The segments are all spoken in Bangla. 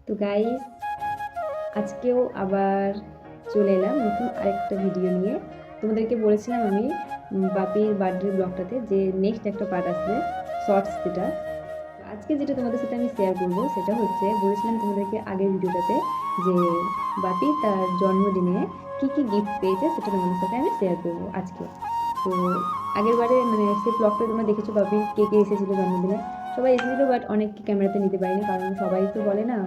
তো গাইস, আজকেও আবার চলে এলাম নতুন আরেকটা ভিডিও নিয়ে। তোমাদেরকে বলেছিলাম আমি বাপির বার্থডে ব্লগটাতে যে নেক্সট একটা পার্ট আসবে, শর্টস যেটা। আজকে যেটা তোমাদের সাথে আমি শেয়ার করবো সেটা হচ্ছে, বলেছিলাম তোমাদেরকে আগের ভিডিওটাতে যে বাপি তার জন্মদিনে কি কি গিফট পেয়েছে সেটা তোমাদের সাথে আমি শেয়ার করবো আজকে। তো আগের বারে সেই ব্লগটা তোমরা দেখেছো, বাপির কে কে এসেছিলো জন্মদিনে। সবাই এসেছিলো, বাট অনেককে ক্যামেরাতে নিতে পারিনি, কারণ সবাই তো বলে না,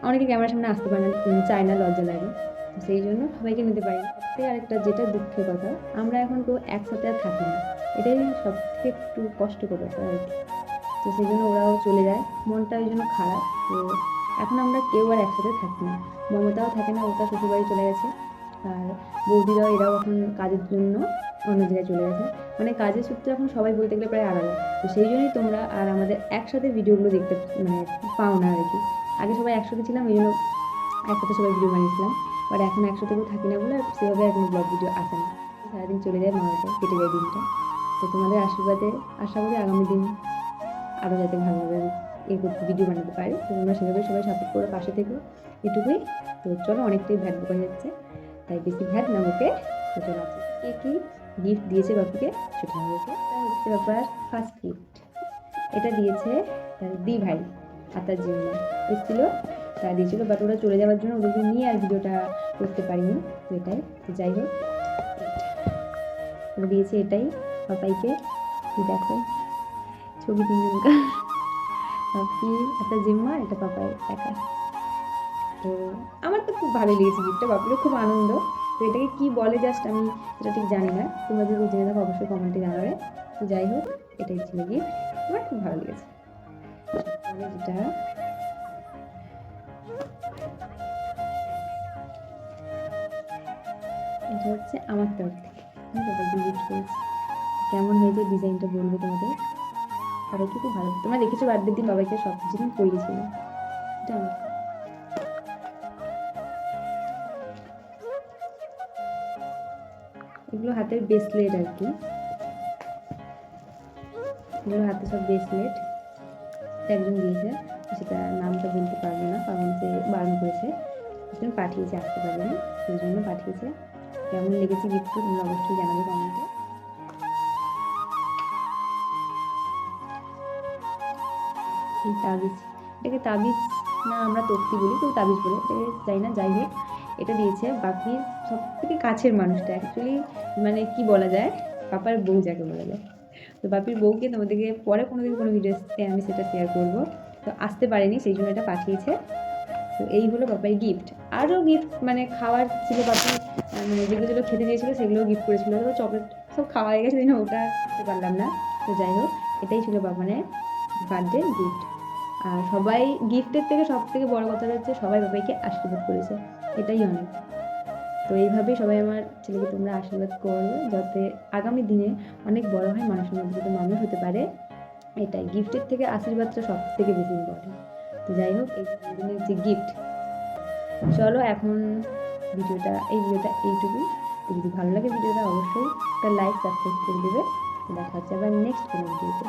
অনেকে ক্যামেরার সামনে আসতে পারে না, চায় না, লজ্জা লাগে। তো সেই জন্য সবাইকে নিতে পারি। সবথেকে আরেকটা যেটা দুঃখের কথা, আমরা এখন কেউ একসাথে আর থাকি না। এটাই সব থেকে একটু কষ্টকর ব্যাপার আর কি। তো সেই জন্য ওরাও চলে যায়, মনটা ওই জন্য খারাপ। তো এখন আমরা কেউ আর একসাথে থাকি না। মমতাও থাকে না, ও তার শ্বশুরবাড়ি চলে গেছে। আর বৌদিরাও, এরাও এখন কাজের জন্য অন্য জায়গায় চলে গেছে। মানে কাজের সূত্রে এখন সবাই বলতে গেলে প্রায় আলাদা। তো সেই জন্যই তোমরা আর আমাদের একসাথে ভিডিওগুলো দেখতে পাও না আর কি। আগে সবাই একসাথে ছিলাম, এই জন্য একসাথে সবাই ভিডিও বানিয়েছিলাম। বাট এখন একসাথে কেউ থাকি না বলে আর সেভাবে আর কোনো ব্লগ ভিডিও আসে না। সারাদিন চলে যায়, মামাতে কেটে যায় দিনটা। তো তোমাদের আশীর্বাদে আশা করি আগামী দিন আরও যাতে ভালোভাবে ভিডিও বানাতে পারি। তো তোমরা সেভাবে সবাই সাপোর্ট করে পাশে থেকো, এটুকুই। তো চলো, অনেকটাই ভ্যাট বোকা যাচ্ছে, তাই বেশি ভ্যাট না বকে তো চলে আছে। কে কী গিফট দিয়েছে বাপিকে সেটা আমাদেরকে, এটা হচ্ছে ব্যাপার। ফার্স্ট গিফট এটা দিয়েছে তার দি ভাই আর তার জিম্মা এসেছিল, তা দিয়েছিল। বাট ওরা চলে যাওয়ার জন্য ওদেরকে নিয়ে আর ভিডিওটা করতে পারিনি। তো এটাই, তো যাই হোক, ওরা দিয়েছে এটাই পাপাইকে। দেখো ছবি তিনজনকা, পাপি একটা জিম্মা, এটা পাপাই একা। তো আমার তো খুব ভালো লেগেছে গিফটটা, বাপিরও খুব আনন্দ। তো এটাকে কি বলে জাস্ট আমি সেটা ঠিক জানি না, তোমরা যদি জেনে থাকো অবশ্যই কমেন্টে জানাবে। তো যাই হোক, এটাই ছিল গিফট, আমার খুব ভালো লেগেছে। যেটা এটা হচ্ছে আমার তরফ থেকে, আমি বাবাকে গিফট করেছি। কেমন হয়েছে ডিজাইনটা বলবো তোমাদের, সবাইকে খুব ভালো। তোমরা দেখেছো বার্থডের দিন বাবাকে সব কিছু দিন করিয়েছিল, এটা আমার। এগুলো হাতের ব্রেসলেট আর কি, এগুলো হাতে সব ব্রেসলেট একজন দিয়েছে, সেটা নামটা বলতে পারবো না কারণ সে বারণ করেছে। একজন পাঠিয়েছে, আসতে পারবে না, সেই জন্য পাঠিয়েছে। কেমন লেগেছে গিফটটা তোমরা অবশ্যই জানাবে কমেন্টে। এই তাবিজ, এটাকে তাবিজ না আমরা তক্তি বলি, কেউ তাবিজ বলে, এটাকে যাই না। যাই হোক, এটা দিয়েছে বাপির সব থেকে কাছের মানুষটা, অ্যাকচুয়ালি মানে কি বলা যায়, পাপার বউ যাকে বলা যায়। তো বাপির বউকে তোমাদেরকে পরে কোনোদিন কোনো ভিডিওতে আমি সেটা শেয়ার করবো। তো আসতে পারেনি, সেই জন্য এটা পাঠিয়েছে। তো এই হলো বাপাই গিফট। আরও গিফট মানে খাওয়ার ছিল, বাপি মানে যেগুলো যেগুলো খেতে চেয়েছিলো সেগুলোও গিফট করেছিল। তো চকলেট সব খাওয়া হয়ে গেছে, ওটা করতে পারলাম না। তো যাই হোক, এটাই ছিল বাবানের বার্থডে গিফট। আর সবাই গিফটের থেকে সব থেকে বড় কথা হচ্ছে সবাই বাবাইকে আশীর্বাদ করেছে, এটাই অনেক। তো এইভাবেই সবাই আমার ছেলেকে তোমরা আশীর্বাদ করো, যাতে আগামী দিনে অনেক বড় হয়, মানুষের মধ্যে যাতে মানুষ হতে পারে। এটাই, গিফটের থেকে আশীর্বাদটা সব থেকে বেশি ইম্পর্টেন্ট। তো যাই হোক, এই জন্মদিনের যে গিফট। চলো এখন এই ভিডিওটা এইটুকুই। তো যদি ভালো লাগে ভিডিওটা অবশ্যই একটা লাইক সাবস্ক্রাইব করে দেবে। দেখা হচ্ছে আবার নেক্সট কোনো ভিডিওতে।